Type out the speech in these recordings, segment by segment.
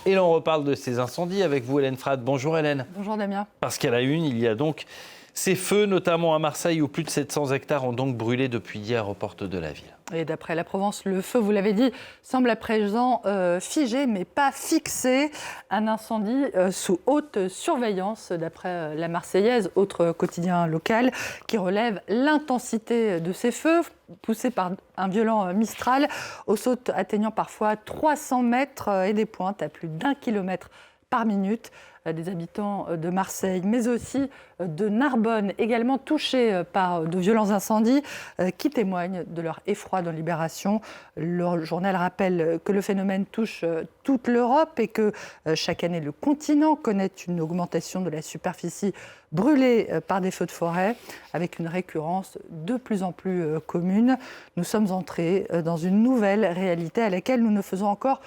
Et là, on reparle de ces incendies avec vous, Hélène Frade. Bonjour Hélène. Bonjour Damien. Parce qu'à la une, il y a donc ces feux, notamment à Marseille, où plus de 700 hectares ont donc brûlé depuis hier aux portes de la ville. Et d'après la Provence, le feu, vous l'avez dit, semble à présent figé, mais pas fixé. Un incendie sous haute surveillance, d'après la Marseillaise, autre quotidien local, qui relève l'intensité de ces feux, poussés par un violent Mistral, aux sautes atteignant parfois 300 mètres et des pointes à plus d'1 kilomètre par minute. Des habitants de Marseille, mais aussi de Narbonne, également touchés par de violents incendies, qui témoignent de leur effroi dans Libération. Le journal rappelle que le phénomène touche toute l'Europe et que chaque année, le continent connaît une augmentation de la superficie brûlée par des feux de forêt, avec une récurrence de plus en plus commune. Nous sommes entrés dans une nouvelle réalité à laquelle nous ne faisons encore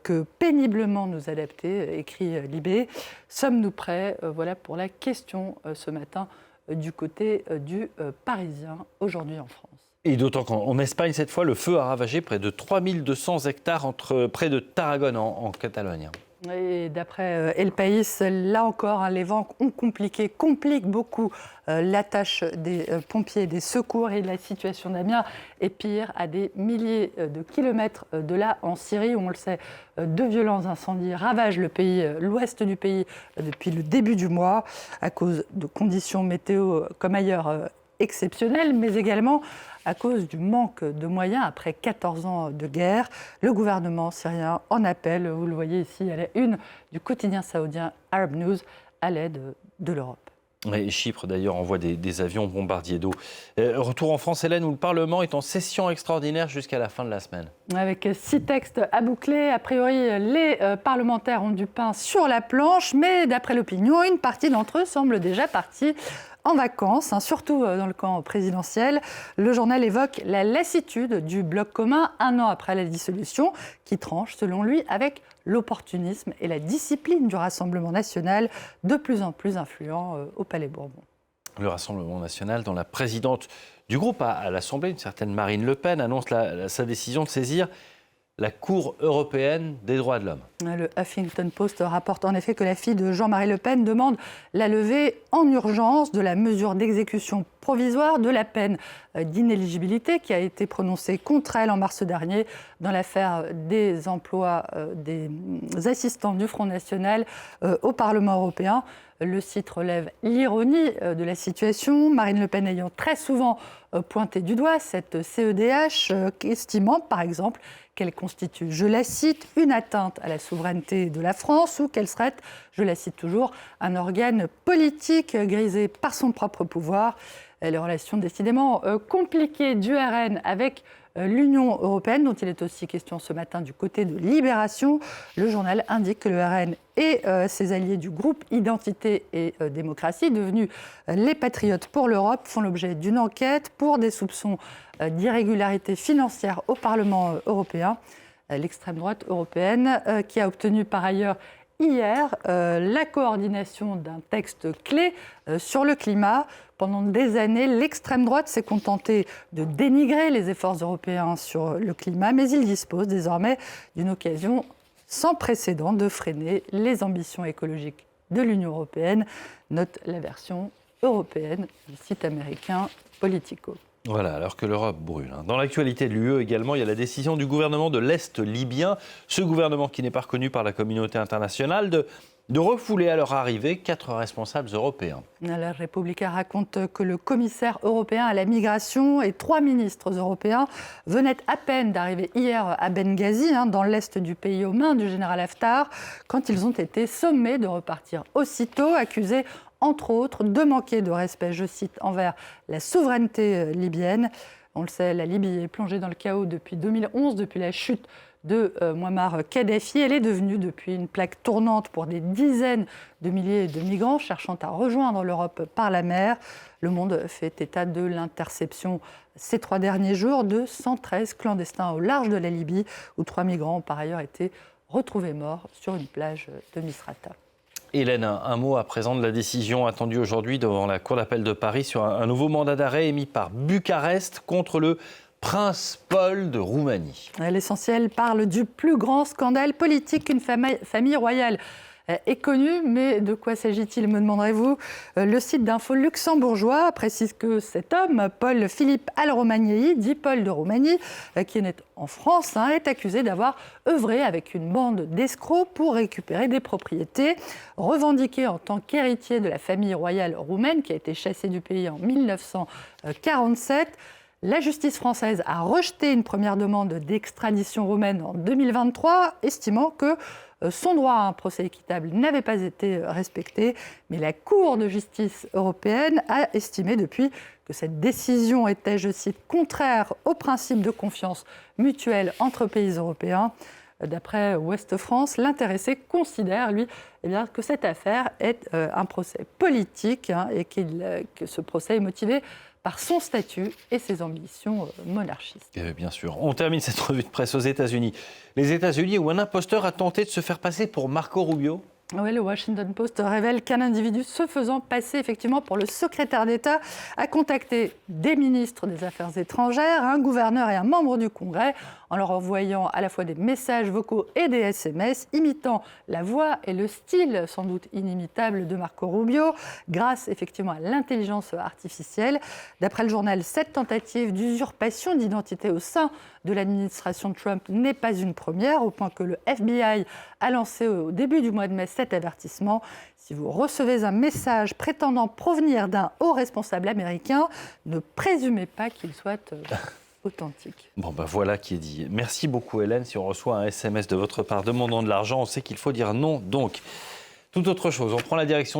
que péniblement nous adapter, écrit Libé. Sommes-nous prêts? Voilà pour la question ce matin du côté du Parisien, aujourd'hui en France. Et d'autant qu'en Espagne, cette fois, le feu a ravagé près de 3200 hectares près de Tarragone, en Catalogne. Et d'après El País, là encore, les vents compliquent beaucoup la tâche des pompiers, des secours, et la situation d'Amiens est pire à des milliers de kilomètres de là, en Syrie, où on le sait, de violents incendies ravagent le pays, l'ouest du pays, depuis le début du mois, à cause de conditions météo comme ailleurs exceptionnelles, mais également à cause du manque de moyens après 14 ans de guerre. Le gouvernement syrien en appelle, vous le voyez ici à la une du quotidien saoudien Arab News, à l'aide de l'Europe. Et Chypre, d'ailleurs, envoie des avions bombardiers d'eau. Retour en France, Hélène, où le Parlement est en session extraordinaire jusqu'à la fin de la semaine. Avec 6 textes à boucler, a priori, les parlementaires ont du pain sur la planche, mais d'après l'opinion, une partie d'entre eux semble déjà partie en vacances, surtout dans le camp présidentiel. Le journal évoque la lassitude du bloc commun 1 an après la dissolution, qui tranche, selon lui, avec l'opportunisme et la discipline du Rassemblement national, de plus en plus influent au Palais Bourbon. Le Rassemblement national, dont la présidente du groupe à l'Assemblée, une certaine Marine Le Pen, annonce sa décision de saisir la Cour européenne des droits de l'homme. Le Huffington Post rapporte en effet que la fille de Jean-Marie Le Pen demande la levée en urgence de la mesure d'exécution provisoire de la peine d'inéligibilité qui a été prononcée contre elle en mars dernier dans l'affaire des emplois des assistants du Front National au Parlement européen. Le site relève l'ironie de la situation, Marine Le Pen ayant très souvent pointé du doigt cette CEDH, estimant par exemple qu'elle constitue, je la cite, une atteinte à la souveraineté de la France ou qu'elle serait, je la cite toujours, un organe politique grisé par son propre pouvoir. Les relations décidément compliquées du RN avec l'Union européenne, dont il est aussi question ce matin du côté de Libération. Le journal indique que le RN et ses alliés du groupe Identité et Démocratie, devenus les Patriotes pour l'Europe, font l'objet d'une enquête pour des soupçons d'irrégularité financière au Parlement européen. L'extrême droite européenne qui a obtenu par ailleurs hier la coordination d'un texte clé sur le climat. Pendant des années, l'extrême droite s'est contentée de dénigrer les efforts européens sur le climat, mais il dispose désormais d'une occasion sans précédent de freiner les ambitions écologiques de l'Union européenne, note la version européenne du site américain Politico. Voilà, alors que l'Europe brûle. Dans l'actualité de l'UE également, il y a la décision du gouvernement de l'Est libyen, ce gouvernement qui n'est pas reconnu par la communauté internationale, de refouler à leur arrivée 4 responsables européens. La Repubblica raconte que le commissaire européen à la migration et 3 ministres européens venaient à peine d'arriver hier à Benghazi, dans l'est du pays, aux mains du général Haftar, quand ils ont été sommés de repartir aussitôt, accusés entre autres de manquer de respect, je cite, envers la souveraineté libyenne. On le sait, la Libye est plongée dans le chaos depuis 2011, depuis la chute de Muammar Kadhafi. Elle est devenue depuis une plaque tournante pour des dizaines de milliers de migrants cherchant à rejoindre l'Europe par la mer. Le Monde fait état de l'interception ces 3 derniers jours de 113 clandestins au large de la Libye, où 3 migrants ont par ailleurs été retrouvés morts sur une plage de Misrata. Hélène, un mot à présent de la décision attendue aujourd'hui devant la Cour d'appel de Paris sur un nouveau mandat d'arrêt émis par Bucarest contre le Prince Paul de Roumanie. L'essentiel parle du plus grand scandale politique qu'une famille royale est connue. Mais de quoi s'agit-il, me demanderez-vous? Le site d'info luxembourgeois précise que cet homme, Paul Philippe Al-Romagnei, dit Paul de Roumanie, qui est né en France, est accusé d'avoir œuvré avec une bande d'escrocs pour récupérer des propriétés revendiquées en tant qu'héritier de la famille royale roumaine qui a été chassée du pays en 1947. La justice française a rejeté une première demande d'extradition roumaine en 2023, estimant que son droit à un procès équitable n'avait pas été respecté. Mais la Cour de justice européenne a estimé depuis que cette décision était, je cite, contraire au principe de confiance mutuelle entre pays européens. D'après Ouest France, l'intéressé considère, lui, que cette affaire est un procès politique et que ce procès est motivé par son statut et ses ambitions monarchistes. Bien sûr. On termine cette revue de presse aux États-Unis. Les États-Unis où un imposteur a tenté de se faire passer pour Marco Rubio. Oui, le Washington Post révèle qu'un individu se faisant passer effectivement pour le secrétaire d'État a contacté des ministres des Affaires étrangères, un gouverneur et un membre du Congrès en leur envoyant à la fois des messages vocaux et des SMS, imitant la voix et le style sans doute inimitable de Marco Rubio, grâce effectivement à l'intelligence artificielle. D'après le journal, cette tentative d'usurpation d'identité au sein de l'administration Trump n'est pas une première, au point que le FBI a lancé au début du mois de mai cet avertissement. Si vous recevez un message prétendant provenir d'un haut responsable américain, ne présumez pas qu'il soit authentique. Bon, voilà qui est dit. Merci beaucoup, Hélène. Si on reçoit un SMS de votre part demandant de l'argent, on sait qu'il faut dire non. Donc, toute autre chose, on prend la direction du